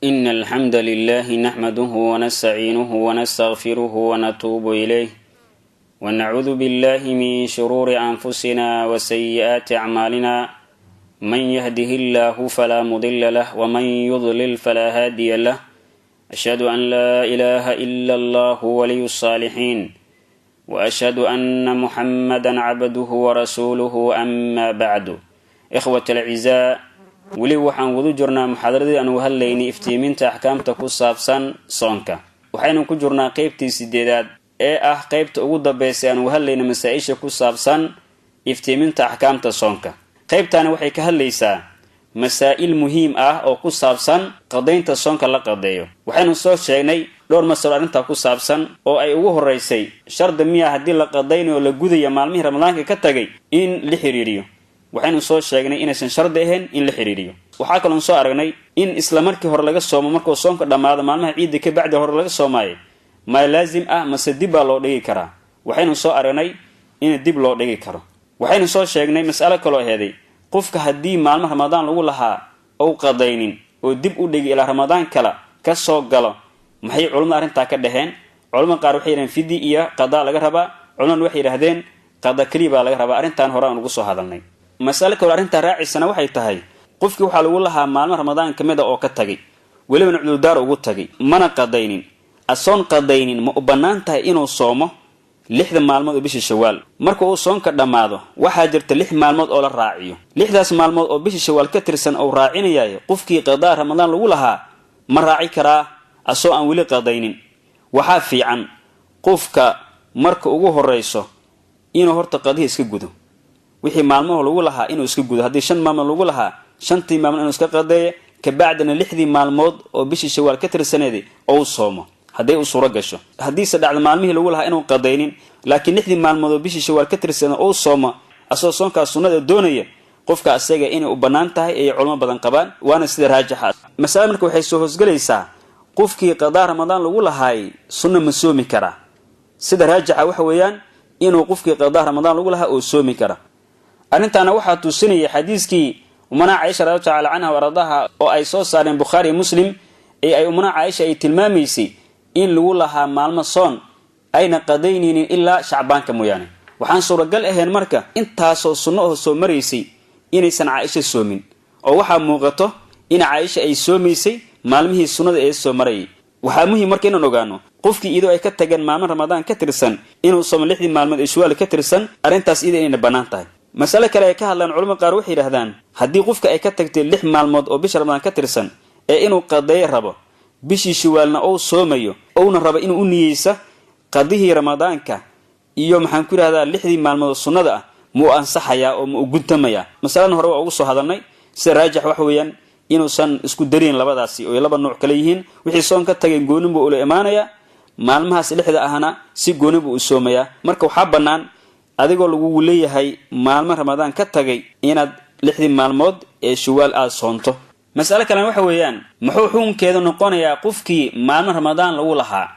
إن الحمد لله نحمده ونستعينه ونستغفره ونتوب إليه ونعوذ بالله من شرور أنفسنا وسيئات أعمالنا من يهده الله فلا مضل له ومن يضلل فلا هادي له أشهد أن لا إله إلا الله ولي الصالحين وأشهد أن محمدا عبده ورسوله أما بعد إخوة الأعزاء weli waxaan wada jirnaa muxaadaradii aan uga hadlaynay iftiiminta axkaamta ku saabsan soonka waxaynu ku jirnaa qaybtii 8aad ee ah qaybta ugu dambeysay aan uga hadlaynay masaa'isha ku saabsan iftiiminta axkaamta soonka qaybtani waxay ka hadlaysaa masaa'il muhiim ah oo ku saabsan qadaynta soonka la qadeeyo waxaynu soo sheegnay dhowr mas'alo arinta ku saabsan oo ay ugu horeysay shardi miya hadii la qadaynayo la gudayo maalmihii ramadaanka ka tagay in la xiriiriyo waxaynu soo sheegnay inaysan shardi ahayn in la xiriiriyo waxaa kaloo soo aragnay in isla markii hore laga soomo markuu soonka dhamaado maalmaha ciidda ka bacdi hore laga soomaayay ma laazim ah mase dib baa loo dhigi karaa waxaynu soo aragnay in dib loo dhigi karo waxaynu soo sheegnay mas'alo kaloo aheeday qofka hadii maalmaha ramadaan lagu lahaa oo qadaynin oo dib u dhigi ilaa ramadaan kala ka soo galo maxay culimada arinta ka dhaheen culimada qaar waxay yiraahdeen fidi iyo qada laga rabaa culimadu waxay yiraahdeen qada kaliya baa laga rabaa arintan hore aan ugu soo hadalnay mas'alo kale arinta raacisana waxay tahay qofkii waxa lagu lahaa maalmaha ramadaan kamida oo ka tagay waliba cudur daar ugu tagay mana qadaynin asoon qadaynin ma u banaan tahay inuu soomo 6 maalmood oo bishii shawaal marka uu soonka dhamaado waxa jirta 6 maalmood oo la raaciyo 6daas maalmood oo bishii shawaal ka tirsan oo raacinayay qofkii qadaa ramadaan lagu lahaa ma raaci karaa asoo aan wali qadaynin waxa fiican qofka marka ugu horeyso inuu horta qadiis iska gudo wixii maalmaha lagu lahaa inuu iska gudo hadii 5 maalmood lagu lahaa 5tii maalmood inuu iska qadeeyo ka bacdina 6dii maalmood oo bishii shawaal ka tirsaneeday oo soomo hadii uu suura gasho hadii saddex maalmihii lagu lahaa inuu qadaynin laakiin 6dii maalmood oo bishii shawaal ka tirsanay oo soomo asoo soonka sunnada doonaya qofka asaga inay u banaan tahay ay culimo badan qabaan waana sida raajixa mas'ala marka waxay soo hoosgalaysaa qofkii qadaa ramadaan lagu lahaay sunna ma soomi kara sida raajixa waxa weeyaan inuu qofkii qadaa ramadaan lagu lahaa oo soomi kara arintana waxa tusinaya xadiiskii umana Aisha radhiyallahu anha waradaha oo ay soo saareen Bukhari Muslim ay umana Aisha ay tilmaamaysay in lagu lahaa maalmo soon ayna qadayneen ilaa Shacbaanka mooyaane waxaan suuragal ahayn marka intaas oo sunno oo soo mareysay inaysan Aisha soomin oo waxa muuqato in Aisha ay soomaysay maalmihii sunnada ee soo maray waxa muhiim marka inaan ogaano qofkii idoo ay ka tagan maalmo ramadaan ka tirsan inuu soomo 6 maalmood ee shawaal ka tirsan arintaas inay banaan tahay mas'ala kale ay ka hadlaan culimada qaar waxay yiraahdaan hadii qofka ay ka tagtay 6 maalmood oo bisha ramadaan ka tirsan ee inuu qadeeyo rabo bishii shawaalna oo soomayo oo rabo inuu u niyeysa qadihii ramadaanka iyo maxaan ku yiraahdaa 6dii maalmood sunnada ah muu ansaxaya oo muu guntamaya mas'aladan hore waa ugu soo hadalnay si raajix wax weeyaan inuu san isku dareen labadaasi oo laba nooc kale yihiin wixii soon ka tagay goonibu uu iimaanaya maalmahaas 6da ahna si goonibu u soomaya marka waxa banaan adigoo lagu leeyahay maalmo ramadaan ka tagay inaad 6 maalmood ee shawaal aad soonto mas'ala kale waxa weeyaan muxuu xukunkeedu noqonayaa qofkii maalmo ramadaan lagu lahaa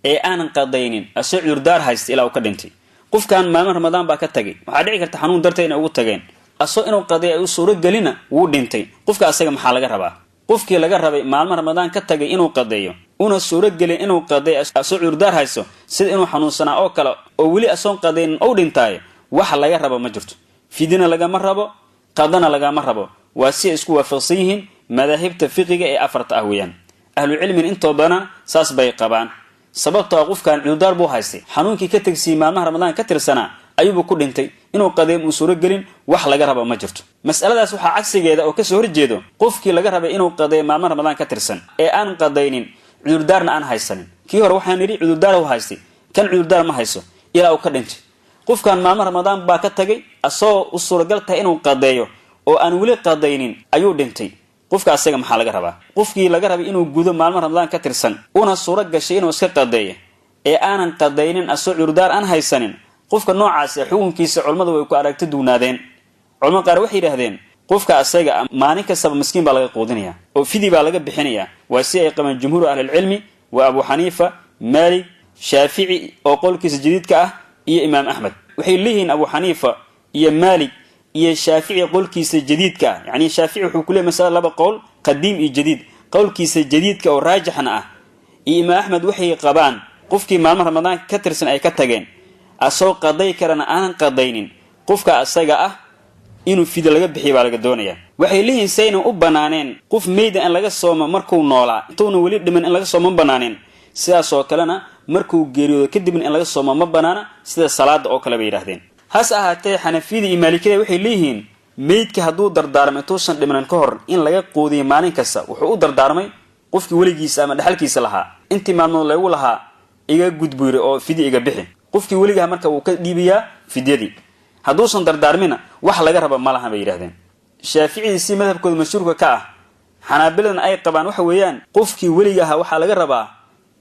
ee aan qadaynin asoo urdaar hayst ilaa uu ka dhintay qofkan maalmo ramadaan baa ka tagay waxa dhici karta xanuun darteed inay ugu tageen asoo inuu qadeeyo ay suuro galina wuu dhintay qofka asaga maxaa laga rabaa qofkii laga rabay maalmo ramadaan ka tagay inuu qadeeyo una suuro galin inuu qadeeyo asoo urdaar haysto sida inuu xanuunsanaa oo kale oo wali asoon qadaynin oo dhintay waxa laga rabo ma jirto fidina laga ma rabo qadana laga ma rabo waa si isku waafaqsan yihiin madaahibta fiqiga ee afarta ah weeyaan ahlu cilmi intoo badan saas bay qabaan sababtoo qofkan urdaar buu haystay xanuunkii ka tagsi maalmaha ramadaan ka tirsana ayuu ku dhintay inuu qadeeyo uu suuro galin wax laga rabo ma jirto mas'aladaas waxa cagsigeeda oo ka soo horjeedo qofkii laga rabay inuu qadeeyo maalmaha ramadaan ka tirsan ee aan qadaynin urdaarna aan haysanin kii hore waxaan niri urdaar uu haystay kan urdaar ma hayso ilaa uu ka dhintay qofkan maalmaha ramadaan baa ka tagay asoo u suuro galtay inuu qadeeyo oo aan wali qadaynin ayuu dhintay qofka asaga maxaa laga rabaa qofkii laga rabay inuu gudo maalmaha ramadaan ka tirsan una suuro gashay inuu iska qadeeyo ee aanan qadaynin asoo urdaar aan haysanin qofka noocaas ah xukunkiisa culimadu way ku aragti duunaadeen culimada qaar waxay yiraahdeen qofka asaga maalin kasta miskiin baa laga qoodinaya oo fidi baa laga bixinaya waa si ay qaban jumhuur ahli cilmi wa Abu Hanifa Malik Shafi'i oo qolkiisa jadiidka ah iyo Imam Ahmad waxay leeyihiin Abu Hanifa iyo Malik iyo Shafi'i qolkiisa jadiidka yani Shafi'i wuxuu ku leeyahay mas'ala laba qowl qadiim iyo jadiid qowlkiisa jadiidka oo raajixna ah imaam Ahmed waxay qabaan qofkii maalmo Ramadaan ka tirsan ay ka tageen asoo qaday karana aan qadaynin qofka asaga ah inuu fidyo laga bixiyo baa laga doonayaa waxay leeyihiin sayna u banaaneen qof meeyda in laga soomo markuu noolaa intuuna wali dhiman in laga soomo banaaneen sidaas oo kalena markuu geeriyoodo kadib in laga soomo ma banaana sida salaada oo kale bay yiraahdeen has ahaatee Xanafiyada iyo Maalikiyada waxay leeyihiin meydka hadduu dardaarmay tuusan dhiman ka hor in laga qoodiyo maalin kasta wuxuu u dardaarmay qofkii waligiisa ama dhaxalkiisa lahaa intii maalmood lagu lahaa iga gudbuure oo fidyo iga bixi qofkii waliga marka uu ka dhiibiyaa fidyadii hadduusan dardaarmina wax laga raba ma laha bay yiraahdeen Shaafici si madhabkooda mashhuurka ka ah Xanaabiladana ay qabaan waxa weeyaan qofkii waliga waxa laga rabaa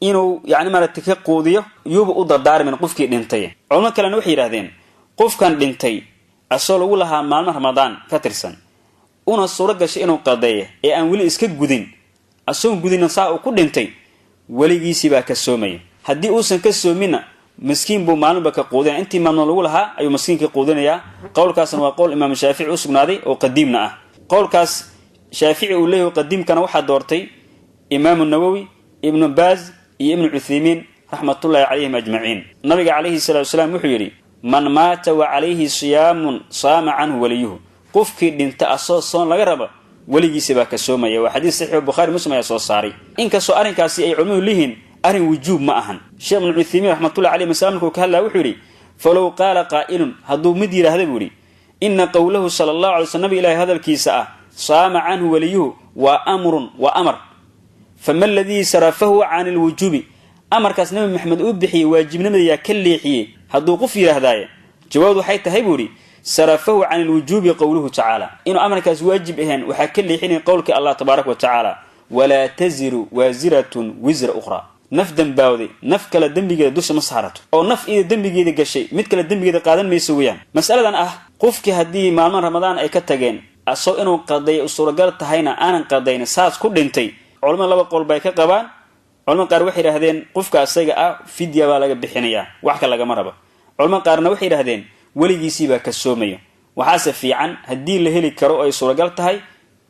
inuu maaragtay ka qoodiyo yuuba u dardaarmin qofkii dhintay culimo kale waxay yiraahdeen qofkan dhintay asoo lagu lahaa maalmo Ramadaan ka tirsan una suura gashay inuu qadeeyo ee aan wali iska gudin asoo gudin saa uu ku dhintay waligiisi baa ka soomay haddii uusan ka soomina miskiin buu maalinba ka qoodinaa intii maalmo lagu lahaa ayuu miskiinka qoodinayaa qowlkaasna waa qowl imaam Shaafici u sugnaaday oo qadiimna ah qowlkaas Shaafici uu leeyahay qadiimkana waxa doortay imaam an-Nawawi ibn Baz iyo ibn Uthaymin rahmatullahi alayhim ajma'in nabiga alayhi salatu wasalam wuxuu yiri man maata wa alayhi siyamun saama anhu waliyuhu qofkii dhinta asoo soon laga raba waligiisa baa ka soomaya waa xadiis sahih Bukhari Muslim ayaa soo saaray inkastoo arinkaasi ay culimadu leeyihiin arin wujub ma ahan Sheikh ibn Uthaymin rahmatullahi alayhi masaamku ka hadlaa wuxuu yiri falaw qala qa'ilun haduu mid yiraahdo buri inna qawluhu sallallahu alayhi wasallam ilaahi hadalkiisa ah saama anhu waliyuhu wa amrun wa amr fama alladhi sarafahu 'an al-wujubi amarkaas nabi maxamed uu bixiyay waajibnimada yaa ka leexiyay haduu qof yiraahdaay jawaabtu waxay tahay buri sarafahu 'an al-wujubi qawluhu ta'ala inuu amarkaas waajib ahaan waxa ka leexinay qowlka Allah tabaaraka wa ta'ala wala taziru waziratun wizra ukhra nafdan baawdi naf kala dambigeeda dusha ma saarato oo naf iyo dambigeeda gashay mid kala dambigeeda qaadan mayso weeyaan mas'aladan ah qofkii hadii maalmo Ramadaan ay ka tageen asoo inuu qaday suuragal tahayna aanan qadayn saas ku dhintay culimada laba qowl bay ka qabaan culimada qaar waxay yiraahdeen qofka asaga ah fidya baa laga bixinayaa wax kale laga maraba culimada qaarna waxay yiraahdeen waligiisi baa ka soomayo waxaase fiican hadii la heli karo ay suuragal tahay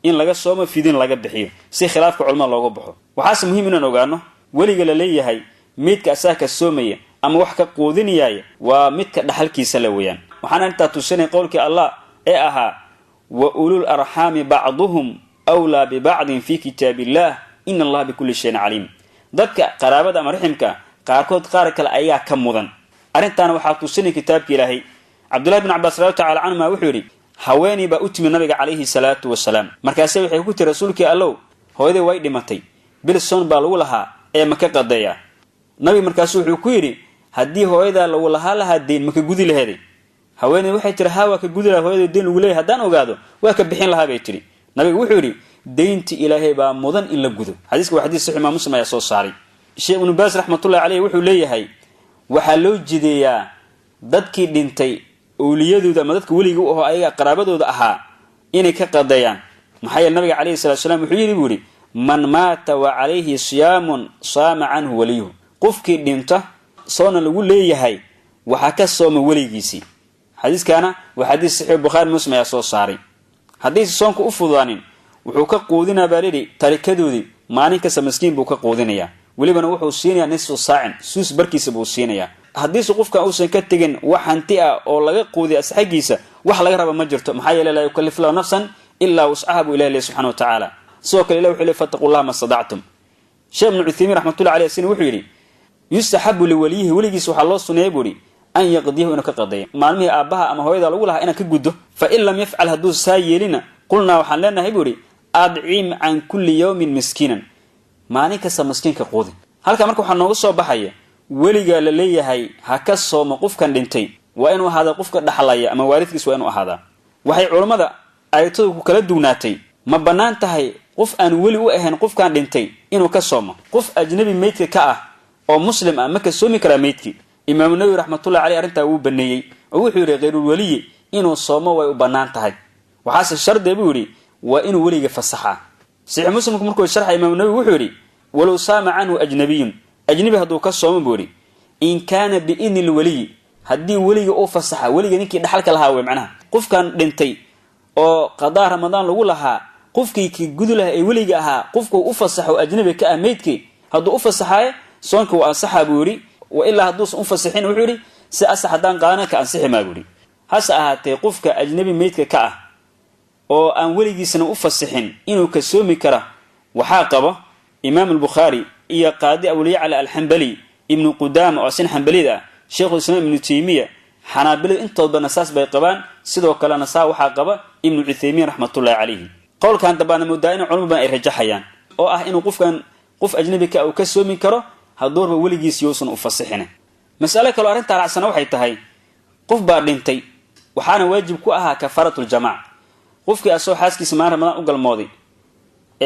in laga soomo fidin laga bixiyo si khilaafka culimada looga baxo waxaase muhiim inaan ogaano waliga la leeyahay midka asaga soomaya ama wax ka qoodinayay waa midka dhaxalkiisa la weeyaan waxaan inta tusinay qowlkii Allah ee ahaa wa ulul arhami ba'dhum awla bi ba'din fi kitabillah inna Allah bi kulli shay'in alim dadka qaraabada ama riximka qaarkood qaar kale ayaa ka mudan arintan waxa tusinay kitaabka Ilaahay Abdullah ibn Abbas radhiyallahu ta'ala anhu wuxuu yiri haweeney ba u timi nabiga alayhi salatu wassalam markaas waxay ku tiri rasuulkii Allah hooyaday way dhimatay bilson baa lagu lahaa ee maka qadeeya nabi markaas wuxuu ku yiri hadii hooyada lagu lahaa deen maka gudi lahayd haweeney waxay tiri hawa ka gudi lahayd hooyada deen lagu leeyahay hadaan ogaado waa ka bixin lahaa bay tiri nabiga wuxuu yiri deynti Ilaahay baa mudan in la gudo xadiiska waa xadiis sahih Muslim ayaa soo saaray Sheikh Ibn Baz rahmatullahi alayhi wuxuu leeyahay waxa loo jideeyaa dadkii dhintay awliyadooda ama dadka waliga oo ayaga qaraabadooda ahaa inay ka qadeeyaan maxay nabiga alayhi salatu wasalam wuxuu yiri buri man maata wa alayhi siyamun saama anhu waliyuhu qofkii dhinta soona lagu leeyahay waxa ka sooma waligiisi xadiiskana waa xadiis sahih Bukhari Muslim ayaa soo saaray hadiis soonku u fududaanin wuxuu ka qoodinaa baalidi tarikadoodii maalin kasta miskiin buu ka qoodinayaa walibana wuxuu siinayaa nisfu saa'in suus barkiisa buu siinayaa hadiis qofka uusan ka tagin wax hanti ah oo laga qoodiyo asxagiisa wax laga raba ma jirto maxaa yeelay la yukallifu lahu nafsan illa wus'aha ilaahi subhanahu wa ta'ala soo kale ilaahi wuxuu fattaqullaha ma sada'tum Sheikh Ibn Uthaymin rahmatullahi alayhi sina wuxuu yiri yustahabu li walihi waligiisa waxa loo suneeyay buri an yaqdihu inuu ka qadeeyo maalmihi aabaha ama hooyada lagu lahaa inaan ka gudo fa in lam yaf'al hadu saayelina qulna waxaan leenahay buri ad'im an kulli yawmin miskinan maalin kasta miskiinka qoodin halka marka waxa nooga soo baxaya waliga la leeyahay ha ka soomo qofkan dhintay waa inuu ahaado qofka dhaxlaya ama waalidkiisa waa inuu ahaada waxay culimada ayatadu ku kala duunaatay ma banaan tahay qof aan wali u ahayn qofkan dhintay inuu ka soomo qof ajnabi meydka ka ah oo muslim ah ma ka soomi kara meydki imaam Nawawi rahmatullahi alayhi arinta uu baneeyay oo wuxuu yiri qeyrul wali inuu soomo way u banaan tahay waxaase shardi buu yiri waa inuu waliga fasaxa sahih Muslim markuu sharxay imaam Nawawi wuxuu yiri walaw saama anhu ajnabiyun ajnabi haduu ka soomo buu yiri in kana bi inil wali hadii waliga uu fasaxa waliga ninkii dhaxalka lahaa way macnaha qofkan dhintay oo qadaa Ramadaan lagu lahaa qofkii ki gudulah ay waliga ahaa qofku u fasaxo ajnabi ka ameydki haduu u fasaxay soonka waa saxaabu yiri wa illa haduu u fasaxin wuxuu yiri si asaxadan qaana ka ansixi ma guri hasa ahaatee qofka ajnabi meydka ka ah oo aan waligiisna u fasaxin inuu ka soomi kara waxa qaba imaam al-bukhari iyo qaadi abu ya'la al-hanbali ibn qudama oo sin hanbalida sheekh islam ibn taymiya xanaabila intooda nasaas bay qabaan sidoo kale nasaa waxa qaba ibn uthaymin rahmatullahi alayhi qowlkan dabana mudaayina culumada ay rajaxayaan oo ah inuu qof ajnabi ka uu ka soomi karo hadoorba waligiis yoosan u fasaxina mas'ala kale arinta raacsan waxay tahay qof baa dhintay waxaana waajib ku ahaa kafaratul jamaa qofkii asoo xaaskiisa ma Ramadan u galmooday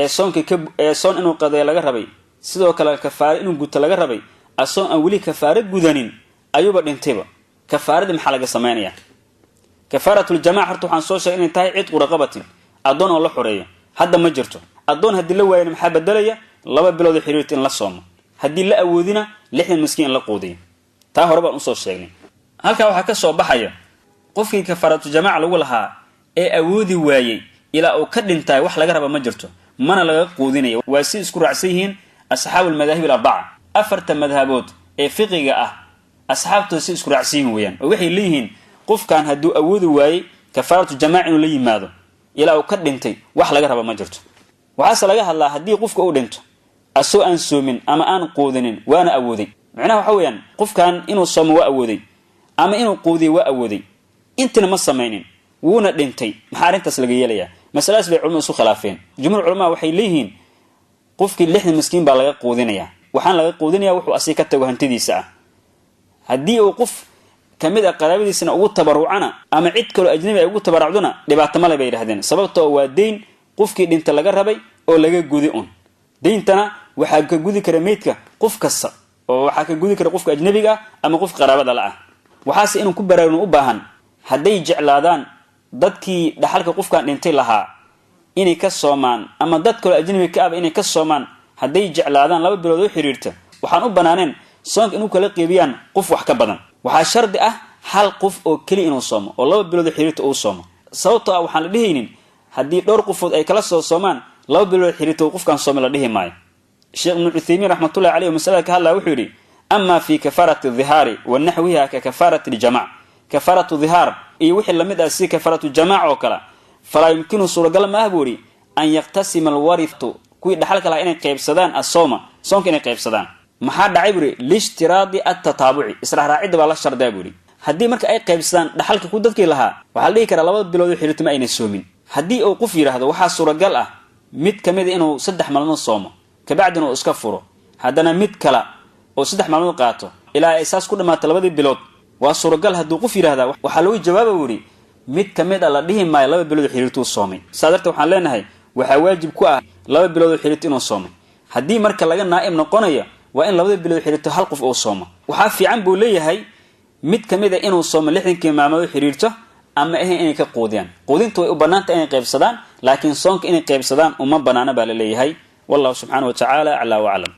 soon inuu qaday laga rabay sidoo kale kafaara inuu guto laga rabay asoo aan wali kafaara gudanin ayuba dhintayba kafaarada maxaa laga sameeyaa kafaratul jamaa horta waxaan soo sheegay inay tahay cid quraqabatin adoon oo la xoreeyo hadda ma jirto adoon hadii la waayay maxaa badalaya 2 bilood xiriirta in la soomo hadii la awoodina 6 miskiin la qoodiyo taa hore baan u soo sheegnay halka waxa ka soo baxaya qofkii kafaratul jamaa lagu lahaa ee awoodi waayay ila uu ka dhintay wax laga raba ma jirto mana laga qoodinayo waa si isku raacsan yihiin asxaabul madahib al-arba'a afarta madhabood ee fiqiga ah asxaabtu si isku raacsan weeyaan oo waxay leeyihiin qofkan haduu awoodi waayay kafaratul jamaa inuu la yimaado ila uu ka dhintay wax laga raba ma jirto waxa laga hadlaa hadii qofka uu dhinto asoo aan soomin ama aan qoodinin waana awooday macnaha waxa weeyaan qofkan inuu soomo waa awooday ama inuu qoodiyo waa awooday intana ma sameeynin wuuna dhintay maxaa arintaas laga yeelayaa mas'alaas bay culumadu isku khilaafeen jumhur culumada waxay leeyihiin qofkii 6 miskiin baa laga qoodinayaa waxaan laga qoodinayaa wuxuu asii ka tago hantidiisa ah hadii uu qof kamid ah qaraabadiisana ugu tabarucana ama cid kale ajnabi ay ugu tabarucduna dhibaato ma leh yiraahdeen sababtoo waa deyn qofkii dhinta laga rabay oo laga gudi deentana waxa ka gudi kara meydka qof kasta oo waxa ka gudi kara qofka ajnabiga ama qof qaraabada la ah waxaas inuu ku baraarun u baahan haday jeclaadaan dadkii dhaxalka qofkan dhintay lahaa inay ka soomaan ama dad kale ajnabi ka ah inay ka soomaan haday jeclaadaan 2 bilood oo xiriirta waxaan u banaaneen soonka inuu kala qeybiyaan qof wax ka badan waxa shardi ah hal qof oo kali inuu soomo oo 2 bilood xiriirta uu soomo sababtoo ah waxaan la dhihaynin hadii dhowr qofood ay kala soo soomaan 2 bilood xiriirta qofkan soomo la dhihi maayo sheekh ibn uthaymin rahmatullahi alayhi mas'ala ka hadlaa wuxuu yiri amma fi kafarati adh-dhihari wa nahwiha ka kafarati al-jamaa kafaratu dhihar iyo wixii lamid ah si kafaratu jamaa oo kala fala yumkinu suuragal ma ahbuuri an yaqtasima al-warithu kuwi dhaxalka la inay qaybsadaan as-sooma soonka inay qaybsadaan maxaa dhacay buri lishtiradi at-tatabu'i isra raacid baa la sharday buri hadii marka ay qaybsadaan dhaxalka ku dadkii lahaa waxa la dhigi karaa 2 bilood xiriirtimo ayna soomin hadii uu qof yiraahdo waxa suuragal ah mid kamid inuu 3 maalmood soomo ka bacdina uu iska furo hadana mid kala oo 3 maalmood qaato ilaa ay saas ku dhamaato 2 bilood waa suuragal haduu qof yiraahdo waxa loo jawaabo wuri mid kamid la dhihi maayo 2 bilood xiriirtu soomay saadarta waxaan leenahay waxa waajib ku ah 2 bilood xiriirtu inuu soomay hadii marka laga naa'ib noqonayo waa in 2 bilood xiriirtu hal qof uu soomo waxa fiican buu leeyahay mid kamid inuu soomo 60 maalmood xiriirto ama inay ka qoodiyaan qoodintu way u banaanta inay qaybsadaan laakiin soonka inay qaybsadaan uma banaana baa la leeyahay wallahu subhanahu wa ta'ala ala wa alam